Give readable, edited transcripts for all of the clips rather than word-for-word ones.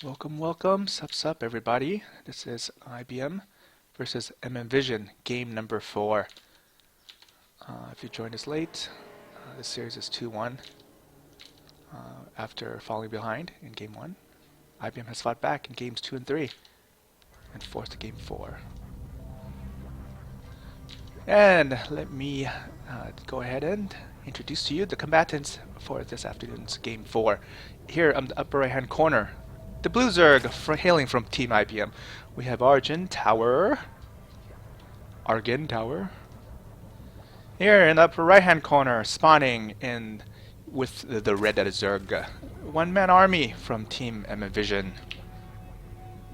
Welcome, welcome. Sup, everybody. This is IBM versus Vision, game number 4. If you joined us late, this series is 2-1. After falling behind in game 1, IBM has fought back in games 2 and 3 and forced to game 4. And let me go ahead and introduce to you the combatants for this afternoon's game 4. Here on the upper right hand corner, the Blue Zerg hailing from Team IBM. We have Argentower. Here in the upper right hand corner, spawning in with the red Zerg. OneManArmy from Team Vision.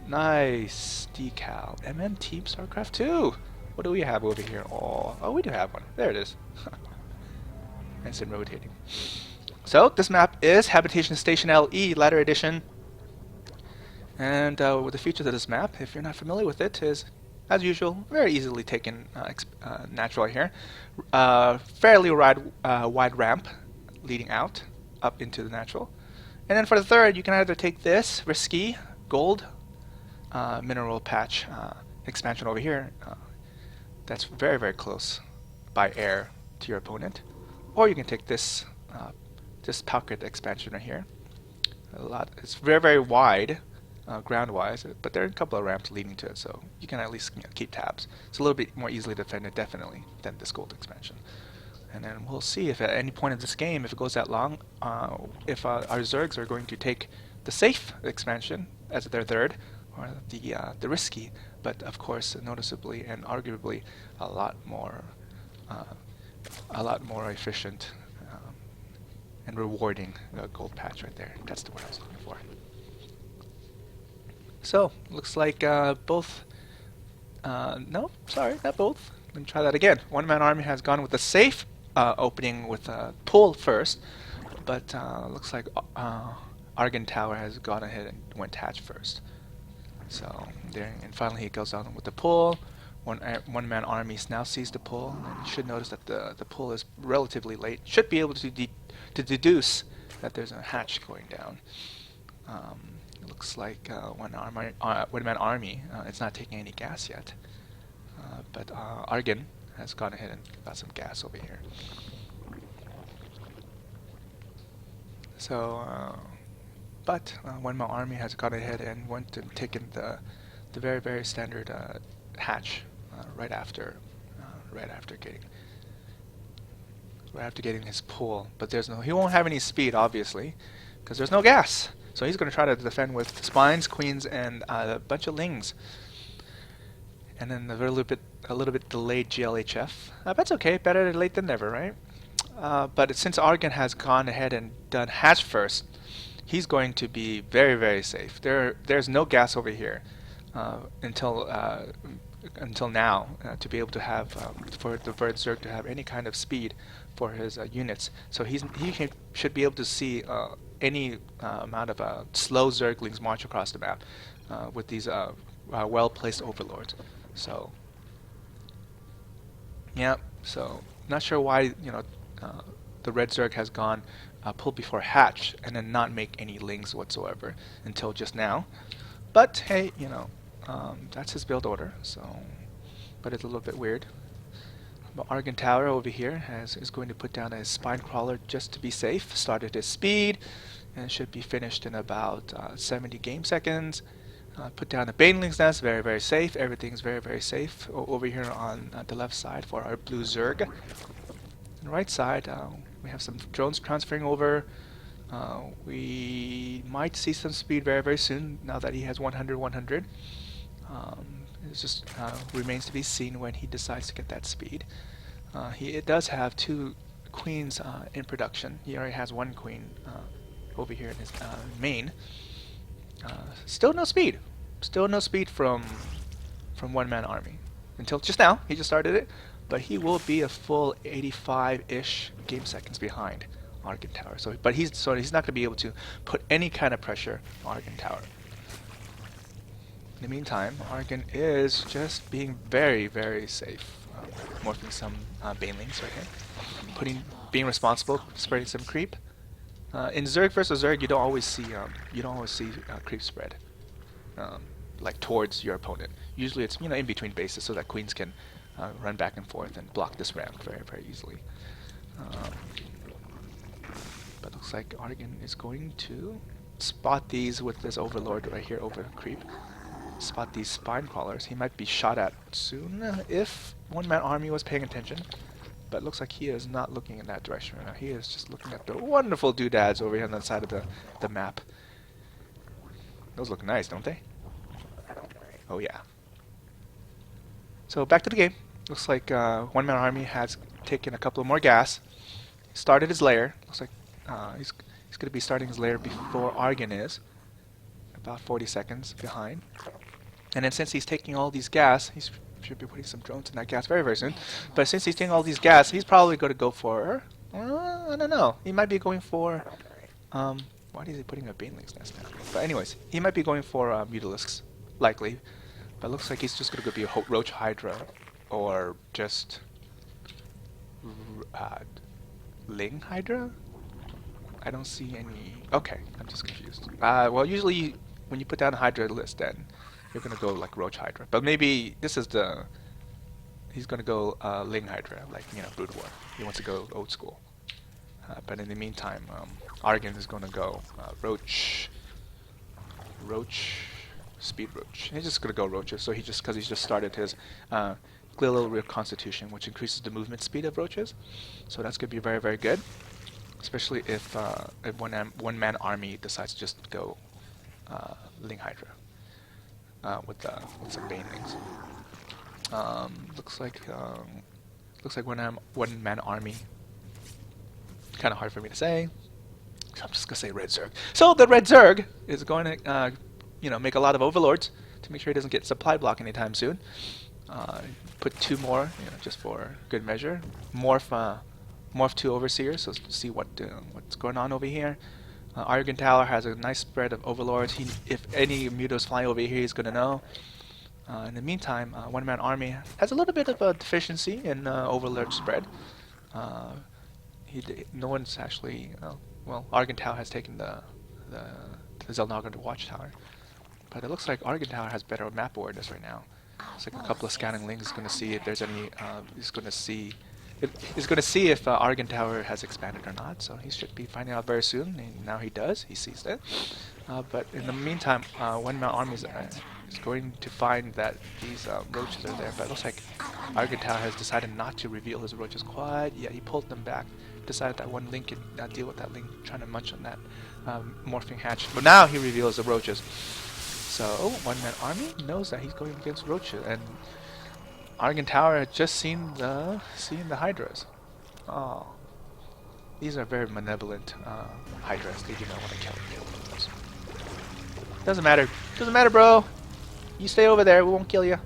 Nice decal. Team Starcraft 2. What do we have over here? Oh, we do have one. There it is. Nice and rotating. So this map is Habitation Station LE Ladder Edition. And with the features of this map, if you're not familiar with it, is, as usual, very easily taken natural here. Fairly wide ramp leading out, up into the natural. And then for the third, you can either take this risky gold mineral patch expansion over here. That's very, very close by air to your opponent. Or you can take this this pocket expansion right here. It's very, very wide. Ground-wise, but there are a couple of ramps leading to it, so you can at least keep tabs. It's a little bit more easily defended, definitely, than this gold expansion. And then we'll see if at any point in this game, if it goes that long, if our Zergs are going to take the safe expansion as their third, or the risky, but of course noticeably and arguably a lot more efficient and rewarding gold patch right there. That's the word I was looking for. So, looks like both, no, sorry, not both. Let me try that again. OneManArmy has gone with the safe opening with a pull first, but looks like Argentower has gone ahead and went hatch first. So, there, and finally he goes on with the pull. OneManArmy now sees the pull, and you should notice that the pull is relatively late. Should be able to deduce that there's a hatch going down. Looks like OneManArmy it's not taking any gas yet, but Argen has gone ahead and got some gas over here. So, but OneManArmy has gone ahead and went and taken the very, very standard hatch right after getting his pull. But he won't have any speed, obviously, because there's no gas. So he's going to try to defend with spines, queens, and a bunch of lings. And then a little bit delayed GLHF. That's okay. Better late than never, right? But since Argen has gone ahead and done hatch first, he's going to be very, very safe. There's no gas over here until now to be able to have for the Bird Zerg to have any kind of speed for his units. So he should be able to see any amount of slow Zerglings march across the map with these well-placed overlords. So, yeah. So not sure why the red Zerg has gone pull before hatch and then not make any lings whatsoever until just now. But hey, that's his build order. So, but it's a little bit weird. But Argentower over here is going to put down a spine crawler just to be safe. Started his speed and should be finished in about 70 game seconds. Put down a Baneling's Nest, very, very safe. Everything's very, very safe over here on the left side for our blue Zerg. On the right side, we have some drones transferring over. We might see some speed very, very soon now that he has 100. It just remains to be seen when he decides to get that speed. He does have 2 queens in production. He already has 1 queen over here in his main. Still no speed. Still no speed from OneManArmy. Until just now, he just started it, but he will be a full 85-ish game seconds behind Argentower. But he's not going to be able to put any kind of pressure on Argentower. In the meantime, Argen is just being very, very safe. Morphing some banelings right here. Being responsible, spreading some creep. In Zerg versus Zerg, you don't always see creep spread like towards your opponent. Usually it's in between bases so that queens can run back and forth and block this ramp very very easily. But looks like Argon is going to spot these with this overlord right here over creep. Spot these spine crawlers. He might be shot at soon if OneManArmy was paying attention. But looks like he is not looking in that direction right now. He is just looking at the wonderful doodads over here on the side of the map. Those look nice, don't they? Oh yeah. So back to the game. Looks like OneManArmy has taken a couple of more gas. Started his lair. Looks like he's going to be starting his lair before Argon is. About 40 seconds behind. And then since he's taking all these gas, he should be putting some drones in that gas very, very soon. But since he's taking all these gas, he's probably going to go for, I don't know. He might be going for, why is he putting a baneling's nest now? But anyways, he might be going for Mutalisks, likely. But looks like he's just going to be a Roach Hydra, or just Ling Hydra? I don't see any. Okay, I'm just confused. Well, usually when you put down a Hydra list, then you're gonna go like Roach Hydra. But maybe this is he's gonna go Ling Hydra, like Brood War. He wants to go old school. But in the meantime, Argon is gonna go Roach, Speed Roach. He's just gonna go Roaches. So he's just started his glial reconstitution, which increases the movement speed of Roaches. So that's gonna be very very good. Especially if OneManArmy decides to just go Ling Hydra with some banelings. Looks like OneManArmy. Kind of hard for me to say. So I'm just gonna say Red Zerg. So the Red Zerg is going to make a lot of overlords to make sure he doesn't get supply block anytime soon. Put 2 more, just for good measure. Morph 2 Overseers, so see what's going on over here. Argentower has a nice spread of overlords. If any Mutos fly over here, he's going to know. In the meantime, OneManArmy has a little bit of a deficiency in overlord spread. No one's actually, well, Argentower has taken the Zelnaga Watchtower, but it looks like Argentower has better map awareness right now. It's like a couple of scanning links. Is going to see if there's any. He's going to see if Argentower has expanded or not. So he should be finding out very soon. And now he does. He sees that. But in the meantime, OneManArmy is going to find that these roaches are there. But it looks like Argentower has decided not to reveal his roaches quite yet. He pulled them back. Decided that one link can deal with that link trying to munch on that morphing hatch. But now he reveals the roaches. So OneManArmy knows that he's going against roaches, and Argentower had just seen the Hydras. Oh, these are very malevolent Hydras. They do not want to kill us. Doesn't matter. Doesn't matter, bro. You stay over there. We won't kill you.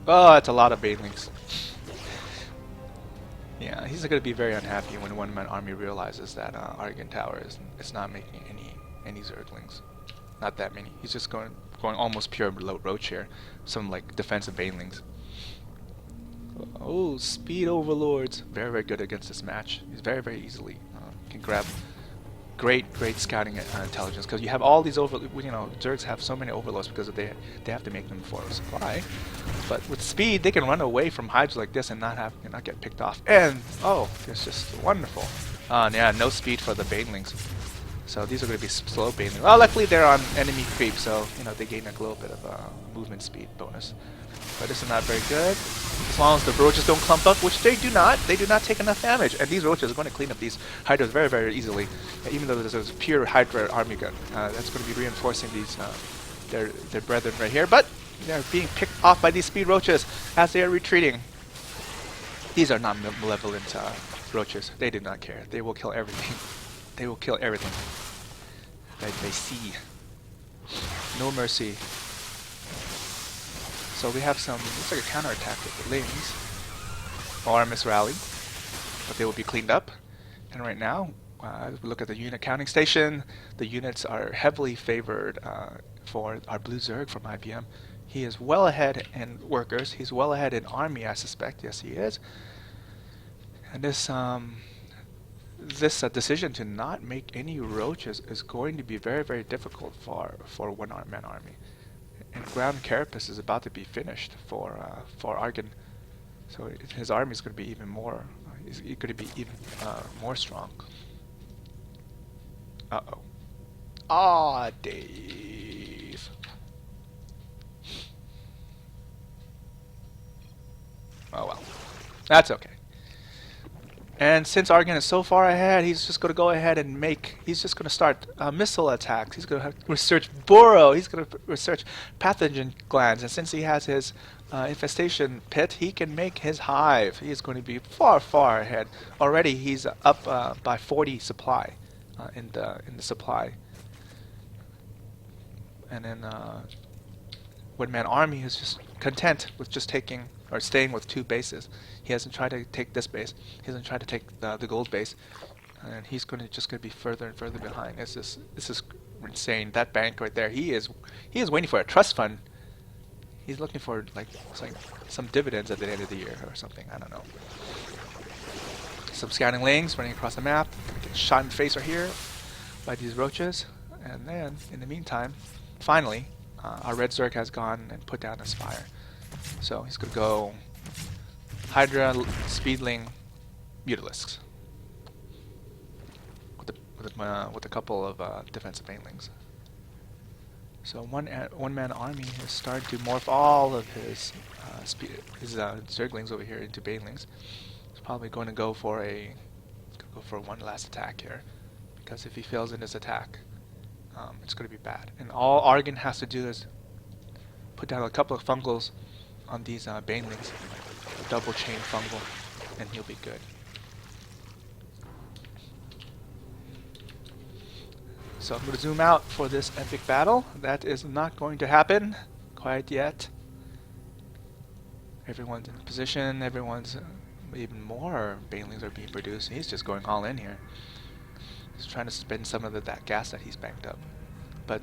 Oh, that's a lot of banelings. Yeah, he's going to be very unhappy when OneManArmy realizes that Argentower is not making any Zerglings. Not that many. He's just going almost pure roach here. Some like defensive banelings. Oh, speed overlords. Very very good against this match. He's very very easily can grab great scouting intelligence, because you have all these Zergs have so many overlords because they have to make them for supply. But with speed, they can run away from hives like this and not get picked off. And oh, it's just wonderful. Yeah, no speed for the banelings. So these are going to be slow banelings. Well, luckily they're on enemy creep, so they gain a little bit of movement speed bonus. But this is not very good. As long as the roaches don't clump up, which they do not take enough damage. And these roaches are going to clean up these hydras very, very easily. Even though there's a pure hydra army gun, that's going to be reinforcing these their brethren right here. But they're being picked off by these speed roaches as they are retreating. These are not malevolent roaches. They do not care. They will kill everything. They will kill everything that they see. No mercy. So we have looks like a counterattack with the Lings. Or a misrally. But they will be cleaned up. And right now, as we look at the unit counting station, the units are heavily favored for our Blue Zerg from IBM. He is well ahead in workers. He's well ahead in army, I suspect. Yes, he is. And this this decision to not make any roaches is going to be very, very difficult for OneManArmy. And ground carapace is about to be finished for Argon, so his army is going to be even more. Is going to be even more strong. Uh-oh. Ah, Dave. Oh well, that's okay. And since Argon is so far ahead, he's just going to go ahead and he's just going to start missile attacks. He's going to research burrow. He's going to research pathogen glands. And since he has his infestation pit, he can make his hive. He is going to be far, far ahead. Already he's up by 40 supply in the supply. And then OneManArmy is just content with just taking or staying with 2 bases. He hasn't tried to take this base. He hasn't tried to take the gold base, and he's just going to be further and further behind. This is insane. That bank right there. He is waiting for a trust fund. He's looking for like some dividends at the end of the year or something. I don't know. Some scouting lings running across the map. Gonna get shot in the face right here by these roaches, and then in the meantime, finally, our red Zerg has gone and put down a spire. So he's going to go Hydra, Speedling, Mutalisks with a couple of defensive banelings. So OneManArmy is starting to morph all of his Zerglings over here into banelings. He's probably going to go for one last attack here, because if he fails in his attack, it's going to be bad. And all Argon has to do is put down a couple of fungals on these banelings, double chain fungal, and he'll be good. So I'm going to zoom out for this epic battle. That is not going to happen quite yet. Everyone's in position. Everyone's even more banelings are being produced. He's just going all in here. He's trying to spend some of that gas that he's banked up. But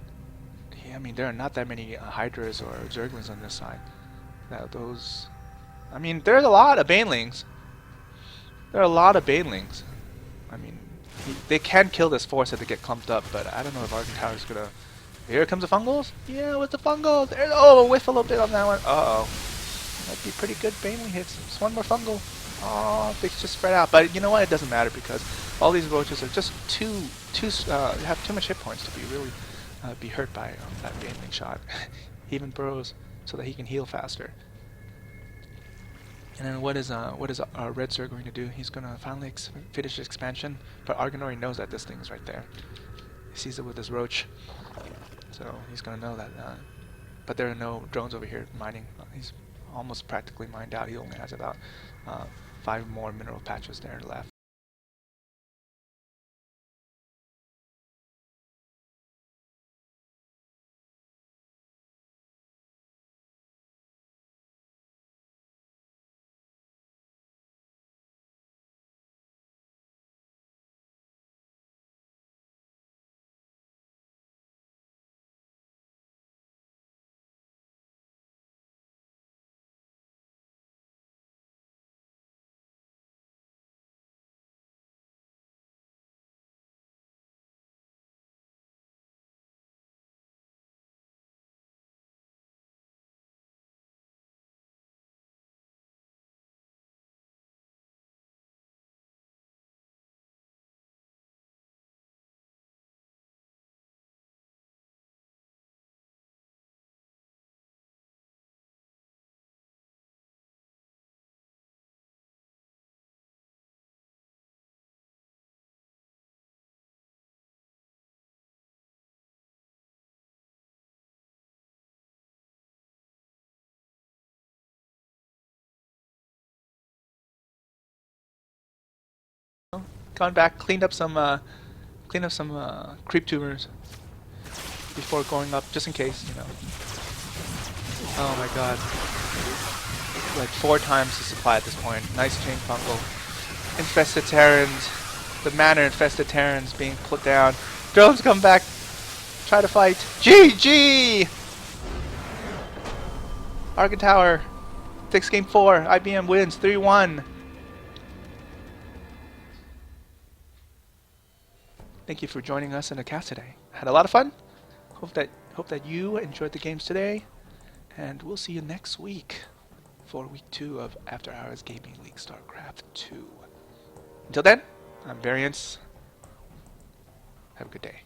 I mean, there are not that many Hydras or Zerglings on this side. I mean, there's a lot of banelings. There are a lot of banelings. I mean, they can kill this force if they get clumped up, but I don't know if Argentower is gonna. Here comes the fungals. Yeah, with the fungals. There's, oh, whiff a little bit on that one. Uh oh, might be pretty good baneling hits. Just one more fungal. Oh, they just spread out. But you know what? It doesn't matter because all these roaches are just have too much hit points to be really be hurt by that baneling shot. He even burrows so that he can heal faster. And then what is our red Zerg going to do? He's going to finally finish his expansion, but Argon already knows that this thing is right there. He sees it with his roach, so he's going to know that. But there are no drones over here mining. He's almost practically mined out. He only has about 5 more mineral patches there left. Gone back, cleaned up some creep tumors before going up, just in case, you know. Oh my god. Like 4 times the supply at this point. Nice chain fungal. Infested Terrans. The manor infested Terrans being put down. Drones come back. Try to fight. GG! Argentower takes game 4. IBM wins 3-1. Thank you for joining us in the cast today. Had a lot of fun. Hope that you enjoyed the games today, and we'll see you next week for week 2 of After Hours Gaming League Starcraft 2. Until then, I'm Variance. Have a good day.